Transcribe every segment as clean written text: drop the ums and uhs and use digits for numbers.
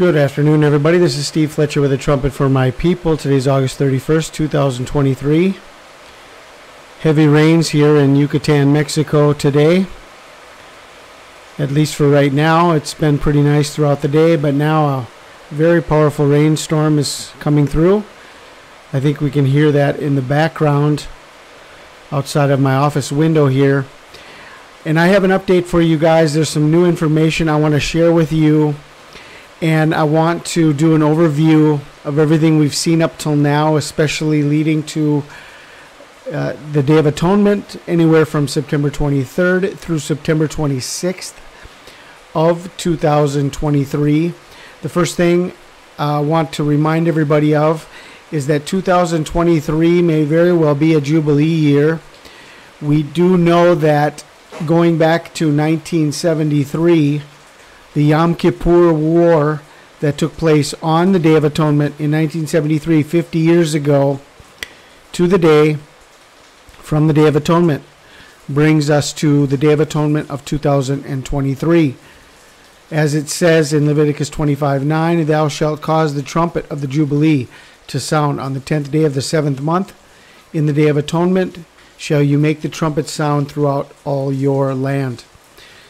Good afternoon, everybody. This is Steve Fletcher with a trumpet for my people. Today's August 31st, 2023. Heavy rains here in Yucatan, Mexico today. At least for right now. It's been pretty nice throughout the day, but now a very powerful rainstorm is coming through. I think we can hear that in the background outside of my office window here. And I have an update for you guys. There's some new information I want to share with you. And I want to do an overview of everything we've seen up till now, especially leading to the Day of Atonement, anywhere from September 23rd through September 26th of 2023. The first thing I want to remind everybody of is that 2023 may very well be a Jubilee year. We do know that going back to 1973, the Yom Kippur War that took place on the Day of Atonement in 1973, 50 years ago, to the day from the Day of Atonement, brings us to the Day of Atonement of 2023. As it says in Leviticus 25:9, "Thou shalt cause the trumpet of the Jubilee to sound on the 10th day of the 7th month. In the Day of Atonement shall you make the trumpet sound throughout all your land."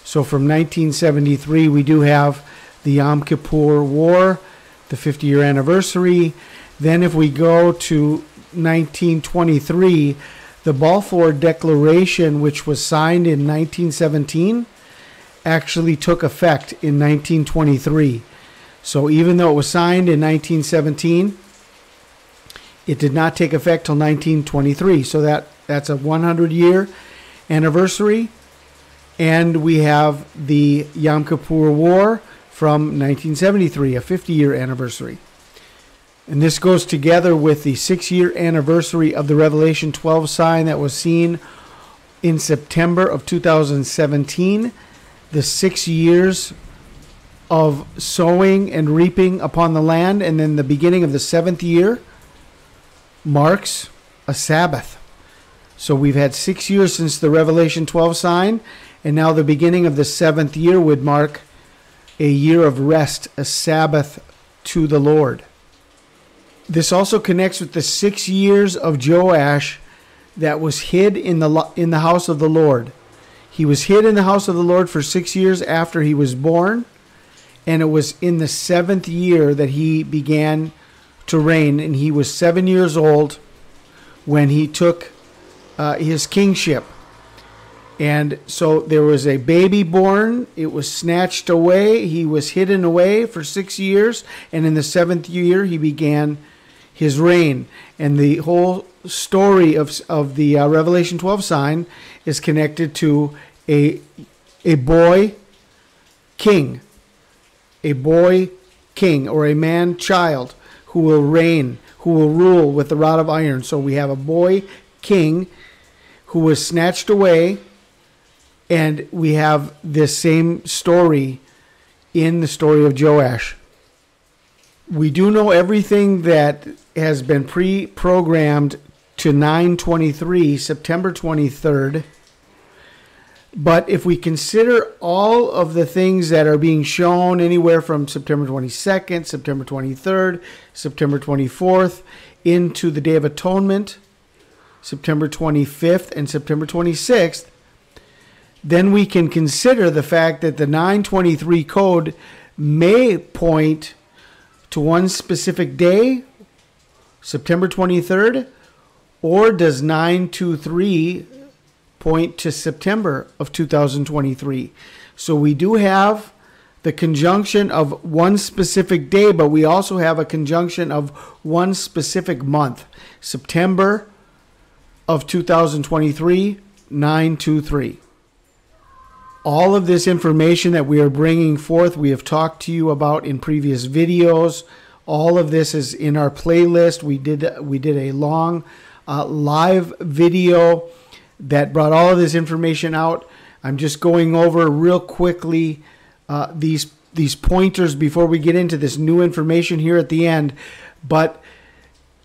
So from 1973, we do have the Yom Kippur War, the 50-year anniversary. Then if we go to 1923, the Balfour Declaration, which was signed in 1917, actually took effect in 1923. So even though it was signed in 1917, it did not take effect till 1923. So that's a 100-year anniversary. And we have the Yom Kippur War from 1973, a 50-year anniversary. And this goes together with the 6-year anniversary of the Revelation 12 sign that was seen in September of 2017. The 6 years of sowing and reaping upon the land, and then the beginning of the 7th year marks a Sabbath. So we've had 6 years since the Revelation 12 sign, and now the beginning of the 7th year would mark a year of rest, a Sabbath to the Lord. This also connects with the 6 years of Joash that was hid in the house of the Lord. He was hid in the house of the Lord for 6 years after he was born, and it was in the 7th year that he began to reign, and he was 7 years old when he took his kingship. And so there was a baby born. It was snatched away. He was hidden away for 6 years. And in the 7th year, he began his reign. And the whole story of the Revelation 12 sign is connected to a boy king. A boy king, or a man child who will reign, who will rule with the rod of iron. So we have a boy king who was snatched away. And we have this same story in the story of Joash. We do know everything that has been pre-programmed to 9/23, September 23rd. But if we consider all of the things that are being shown anywhere from September 22nd, September 23rd, September 24th, into the Day of Atonement, September 25th, and September 26th, then we can consider the fact that the 923 code may point to one specific day, September 23rd, or does 923 point to September of 2023? So we do have the conjunction of one specific day, but we also have a conjunction of one specific month, September of 2023, 923. All of this information that we are bringing forth, we have talked to you about in previous videos. All of this is in our playlist. We did a long live video that brought all of this information out. I'm just going over real quickly these pointers before we get into this new information here at the end. But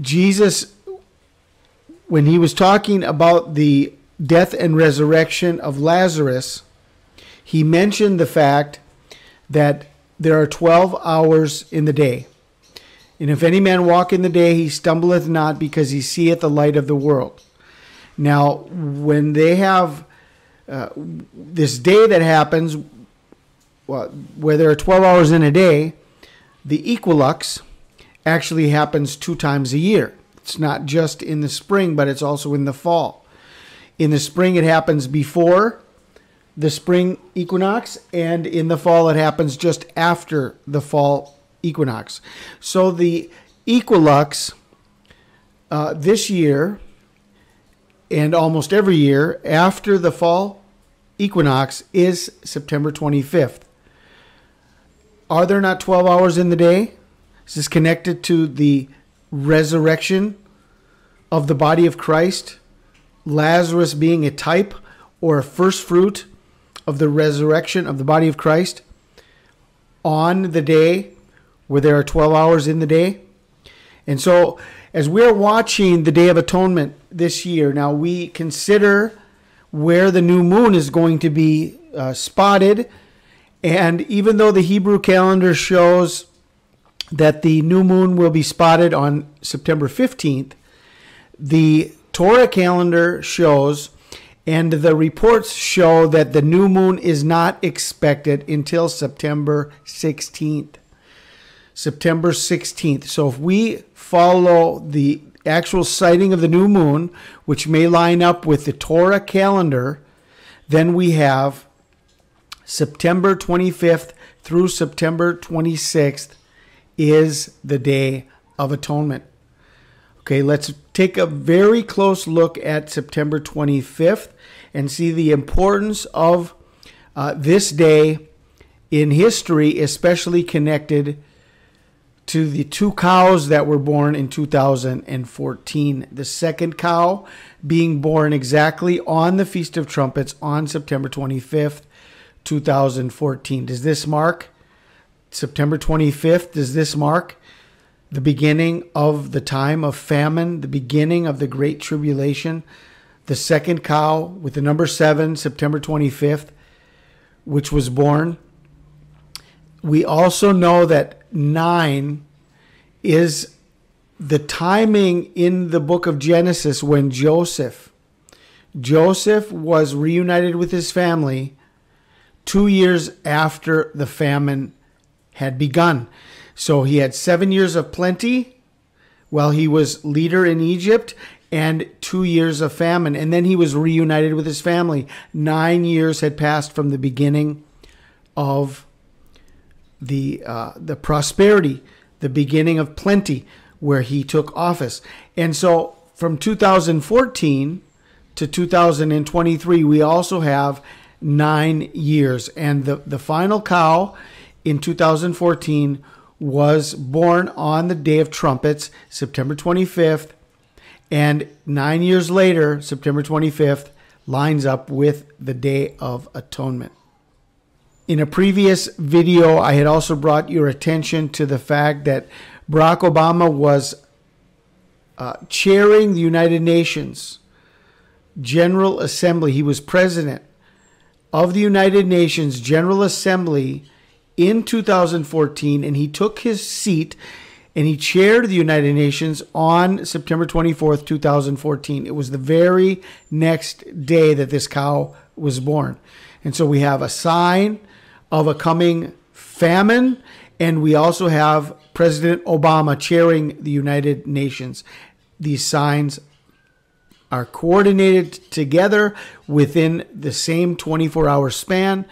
Jesus, when he was talking about the death and resurrection of Lazarus, he mentioned the fact that there are 12 hours in the day. And if any man walk in the day, he stumbleth not, because he seeth the light of the world. Now, when they have this day that happens, where there are 12 hours in a day, the equinox actually happens 2 times a year. It's not just in the spring, but it's also in the fall. In the spring, it happens before the spring equinox, and in the fall, it happens just after the fall equinox. So the equinox this year, and almost every year after the fall equinox, is September 25th. Are there not 12 hours in the day? Is this connected to the resurrection of the body of Christ? Lazarus being a type or a first fruit of the resurrection of the body of Christ on the day where there are 12 hours in the day. And so as we're watching the Day of Atonement this year, now we consider where the new moon is going to be spotted. And even though the Hebrew calendar shows that the new moon will be spotted on September 15th, the Torah calendar shows, and the reports show, that the new moon is not expected until September 16th. September 16th. So if we follow the actual sighting of the new moon, which may line up with the Torah calendar, then we have September 25th through September 26th is the Day of Atonement. Okay, let's take a very close look at September 25th and see the importance of this day in history, especially connected to the 2 cows that were born in 2014. The second cow being born exactly on the Feast of Trumpets on September 25th, 2014. Does this mark September 25th? Does this mark the beginning of the time of famine, the beginning of the Great Tribulation? The second cow with the number 7, September 25th, which was born. We also know that 9 is the timing in the book of Genesis when Joseph was reunited with his family 2 years after the famine had begun. So he had 7 years of plenty while he was leader in Egypt, and 2 years of famine. And then he was reunited with his family. 9 years had passed from the beginning of the prosperity, the beginning of plenty, where he took office. And so from 2014 to 2023, we also have 9 years. And the final cow in 2014 was born on the Day of Trumpets, September 25th. And 9 years later, September 25th, lines up with the Day of Atonement. In a previous video, I had also brought your attention to the fact that Barack Obama was chairing the United Nations General Assembly. He was president of the United Nations General Assembly in 2014, and he took his seat and he chaired the United Nations on September 24th, 2014. It was the very next day that this cow was born. And so we have a sign of a coming famine, and we also have President Obama chairing the United Nations. These signs are coordinated together within the same 24-hour span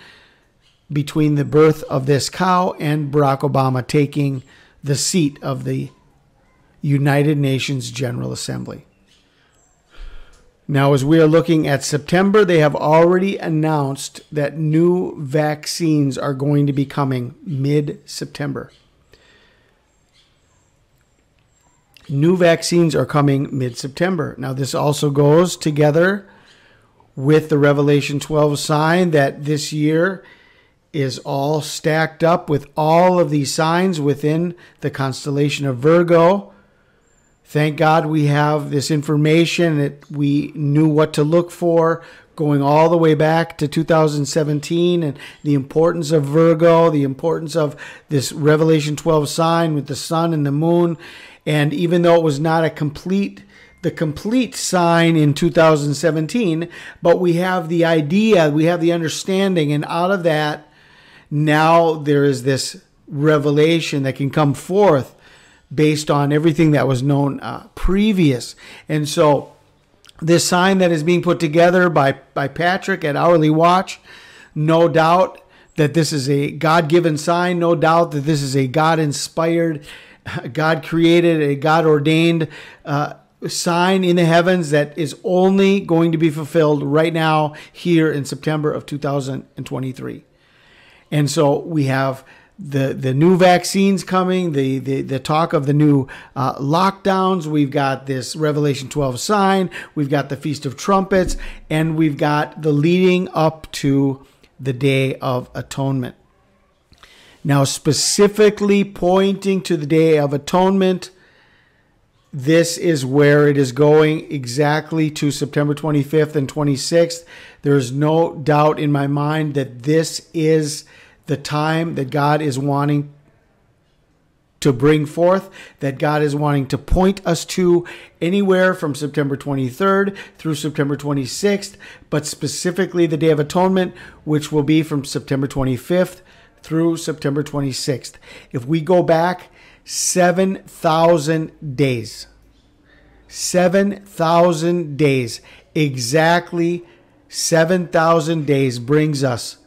between the birth of this cow and Barack Obama taking the seat of the United Nations General Assembly. Now, as we are looking at September, they have already announced that new vaccines are going to be coming mid-September. New vaccines are coming mid-September. Now, this also goes together with the Revelation 12 sign that this year is all stacked up with all of these signs within the constellation of Virgo. Thank God we have this information, that we knew what to look for going all the way back to 2017, and the importance of Virgo, the importance of this Revelation 12 sign with the sun and the moon. And even though it was not the complete sign in 2017, but we have the idea, we have the understanding, and out of that, now there is this revelation that can come forth based on everything that was known previous. And so this sign that is being put together by Patrick at Hourly Watch, no doubt that this is a God-given sign, no doubt that this is a God-inspired, God-created, a God-ordained sign in the heavens that is only going to be fulfilled right now here in September of 2023. And so we have the new vaccines coming, the talk of the new lockdowns. We've got this Revelation 12 sign. We've got the Feast of Trumpets, and we've got the leading up to the Day of Atonement. Now, specifically pointing to the Day of Atonement, this is where it is going, exactly to September 25th and 26th. There is no doubt in my mind that this is the time that God is wanting to bring forth, that God is wanting to point us to, anywhere from September 23rd through September 26th, but specifically the Day of Atonement, which will be from September 25th through September 26th. If we go back 7,000 days, 7,000 days, exactly 7,000 days brings us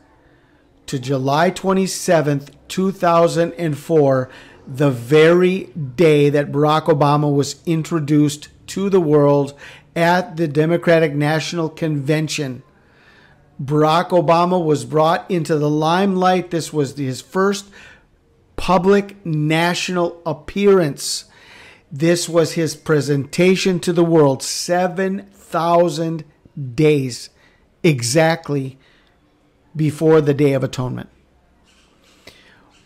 to July 27th, 2004, the very day that Barack Obama was introduced to the world at the Democratic National Convention. Barack Obama was brought into the limelight. This was his first public national appearance. This was his presentation to the world. 7,000 days exactly before the Day of Atonement.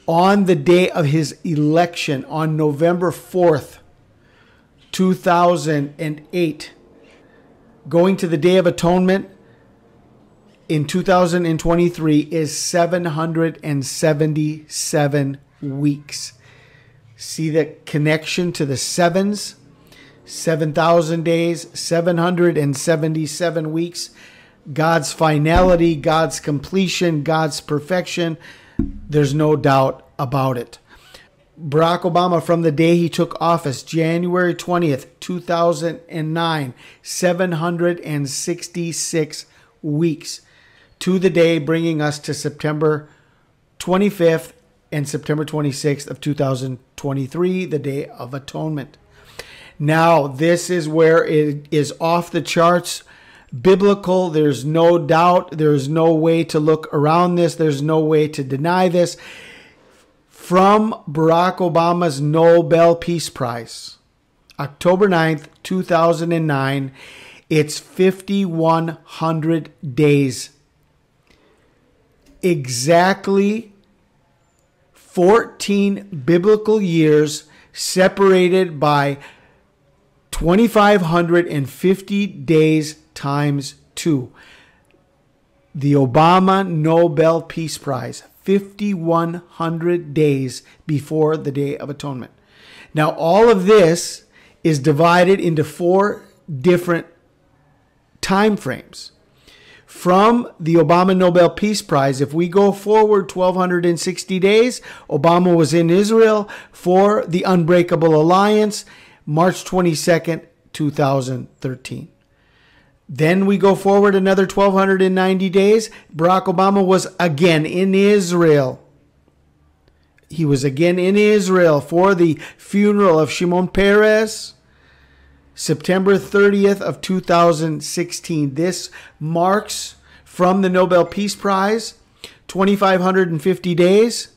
On the day of his election, on November 4th, 2008, going to the Day of Atonement in 2023 is 777 weeks. See the connection to the sevens? 7,000 days, 777 weeks. God's finality, God's completion, God's perfection. There's no doubt about it. Barack Obama, from the day he took office, January 20th, 2009, 766 weeks to the day, bringing us to September 25th and September 26th of 2023, the Day of Atonement. Now, this is where it is off the charts biblical. There's no doubt. There's no way to look around this. There's no way to deny this. From Barack Obama's Nobel Peace Prize, October 9th, 2009, it's 5,100 days. Exactly 14 biblical years separated by 2,550 days times 2. The Obama Nobel Peace Prize, 5,100 days before the Day of Atonement. Now, all of this is divided into 4 different time frames. From the Obama Nobel Peace Prize, if we go forward 1,260 days, Obama was in Israel for the Unbreakable Alliance, March 22nd, 2013. Then we go forward another 1,290 days. Barack Obama was again in Israel. He was again in Israel for the funeral of Shimon Peres, September 30th of 2016. This marks, from the Nobel Peace Prize, 2,550 days,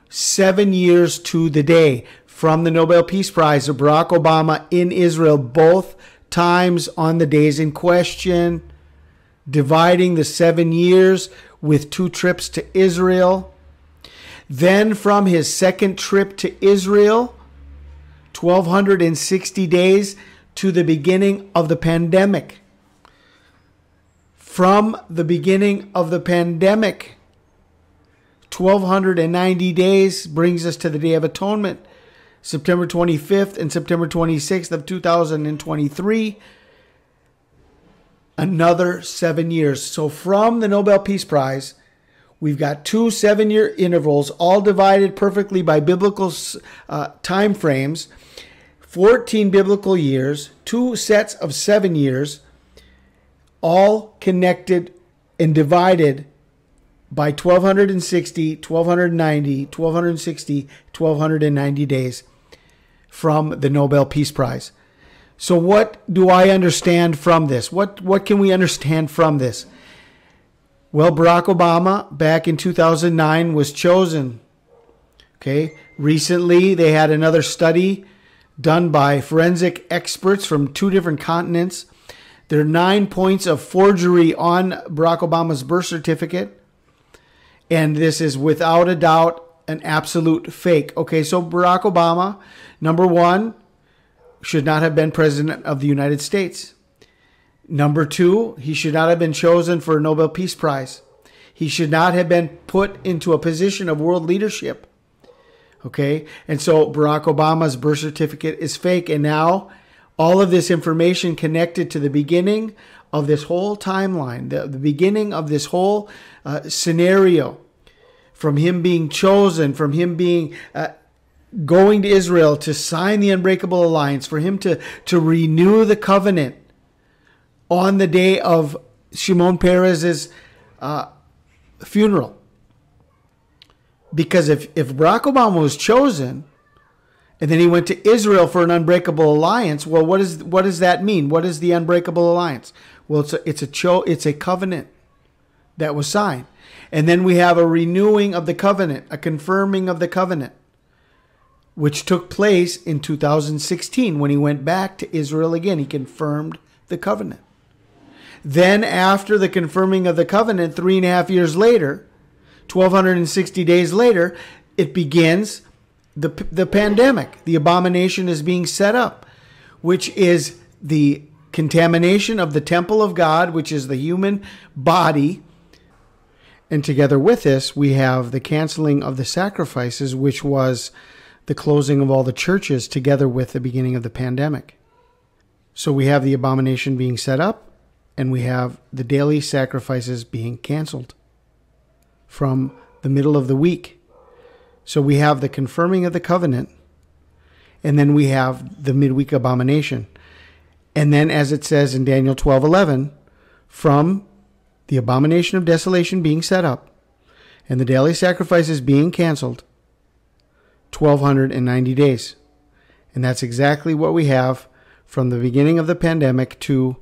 7 years to the day. From the Nobel Peace Prize of Barack Obama in Israel, both times on the days in question, dividing the 7 years with 2 trips to Israel. Then from his second trip to Israel, 1,260 days to the beginning of the pandemic. from the beginning of the pandemic. 1,290 days brings us to the Day of Atonement, September 25th and September 26th of 2023. Another 7 years. So from the Nobel Peace Prize, we've got 2 7-year intervals, all divided perfectly by biblical time frames, 14 biblical years, 2 sets of 7 years, all connected and divided by 1,260, 1,290, 1,260, 1,290 days from the Nobel Peace Prize. So what do I understand from this? What can we understand from this? Well, Barack Obama back in 2009 was chosen. Okay. Recently, they had another study done by forensic experts from 2 different continents. There are 9 points of forgery on Barack Obama's birth certificate. And this is without a doubt an absolute fake. Okay, so Barack Obama, number 1, should not have been president of the United States. Number 2, he should not have been chosen for a Nobel Peace Prize. He should not have been put into a position of world leadership. Okay, and so Barack Obama's birth certificate is fake. And now all of this information connected to the beginning of this whole timeline, the beginning of this whole scenario, from him being chosen, from him being going to Israel to sign the unbreakable alliance, for him to renew the covenant on the day of Shimon Peres's funeral. Because if Barack Obama was chosen and then he went to Israel for an unbreakable alliance, well, what does that mean? What is the unbreakable alliance? Well, it's a covenant that was signed. And then we have a renewing of the covenant, a confirming of the covenant, which took place in 2016 when he went back to Israel again. He confirmed the covenant. Then after the confirming of the covenant, 3.5 years later, 1,260 days later, it begins the pandemic. The abomination is being set up, which is the contamination of the temple of God, which is the human body. And together with this, we have the canceling of the sacrifices, which was the closing of all the churches together with the beginning of the pandemic. So we have the abomination being set up, and we have the daily sacrifices being canceled from the middle of the week. So we have the confirming of the covenant, and then we have the midweek abomination. And then, as it says in Daniel 12:11, from the abomination of desolation being set up and the daily sacrifices being canceled, 1,290 days. And that's exactly what we have from the beginning of the pandemic to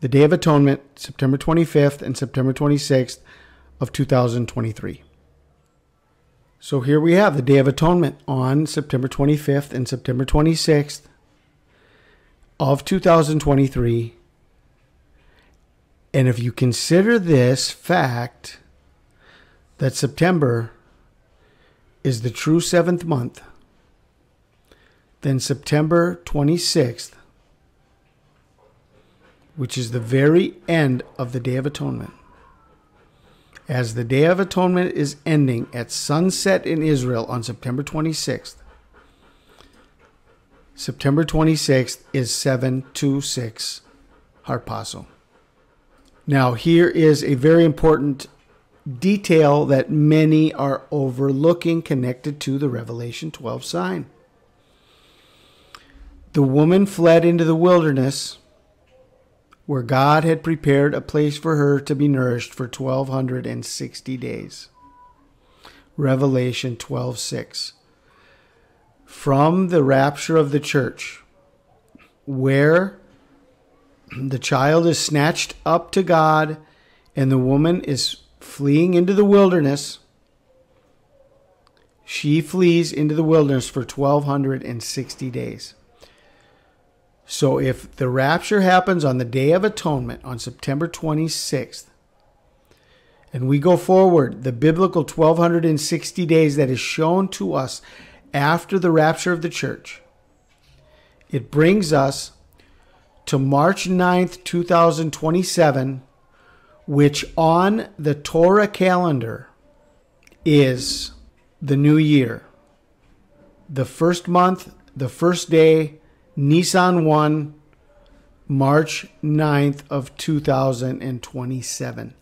the Day of Atonement, September 25th and September 26th of 2023. So here we have the Day of Atonement on September 25th and September 26th of 2023. And if you consider this fact that September is the true 7th month, then September 26th, which is the very end of the Day of Atonement, as the Day of Atonement is ending at sunset in Israel on September 26th, September 26th is 726 Harpazo. Now, here is a very important detail that many are overlooking connected to the Revelation 12 sign. The woman fled into the wilderness where God had prepared a place for her to be nourished for 1,260 days. Revelation 12:6. From the rapture of the church, where the child is snatched up to God and the woman is fleeing into the wilderness, she flees into the wilderness for 1,260 days. So if the rapture happens on the Day of Atonement on September 26th, and we go forward, the biblical 1,260 days that is shown to us after the rapture of the church, it brings us to March 9th, 2027, which on the Torah calendar is the new year. The first month, the first day, Nisan 1, March 9th of 2027.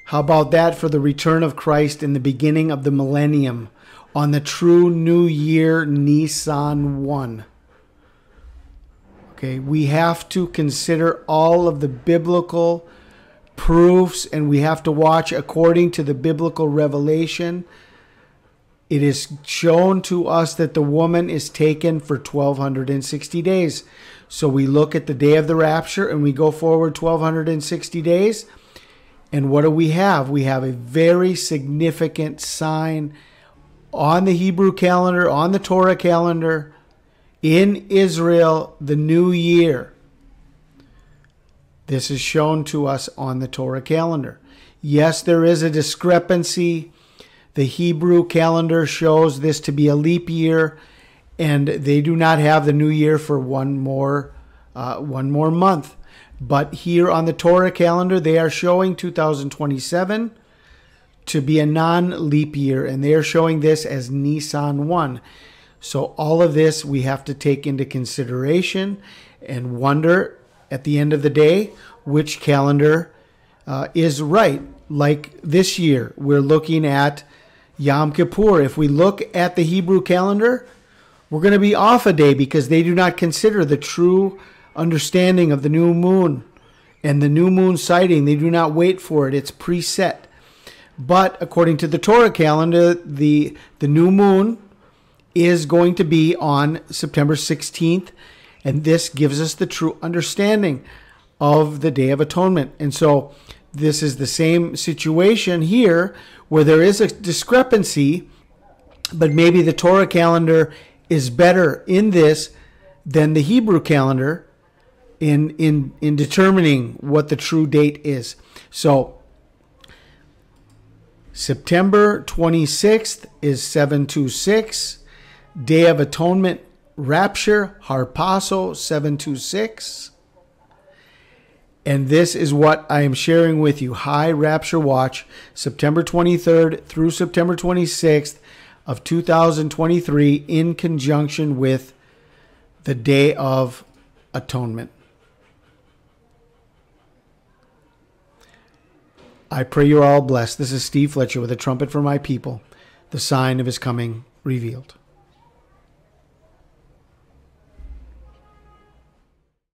How about that for the return of Christ in the beginning of the millennium on the true new year, Nisan 1? Okay, we have to consider all of the biblical proofs, and we have to watch according to the biblical revelation. It is shown to us that the woman is taken for 1260 days. So we look at the day of the rapture and we go forward 1260 days. And what do we have? We have a very significant sign on the Hebrew calendar, on the Torah calendar, in Israel, the new year. This is shown to us on the Torah calendar. Yes, there is a discrepancy. The Hebrew calendar shows this to be a leap year, and they do not have the new year for one more month. But here on the Torah calendar, they are showing 2027 to be a non-leap year, and they are showing this as Nisan 1. So all of this we have to take into consideration and wonder at the end of the day which calendar is right. Like this year, we're looking at Yom Kippur. If we look at the Hebrew calendar, we're going to be off a day because they do not consider the true understanding of the new moon and the new moon sighting. They do not wait for it. It's preset. But according to the Torah calendar, the new moon is going to be on September 16th, and this gives us the true understanding of the Day of Atonement. And so this is the same situation here where there is a discrepancy, but maybe the Torah calendar is better in this than the Hebrew calendar in determining what the true date is. So September 26th is 726. Day of Atonement, Rapture, Harpazo, 726. And this is what I am sharing with you. High Rapture Watch, September 23rd through September 26th of 2023 in conjunction with the Day of Atonement. I pray you're all blessed. This is Steve Fletcher with a trumpet for my people, the sign of his coming revealed.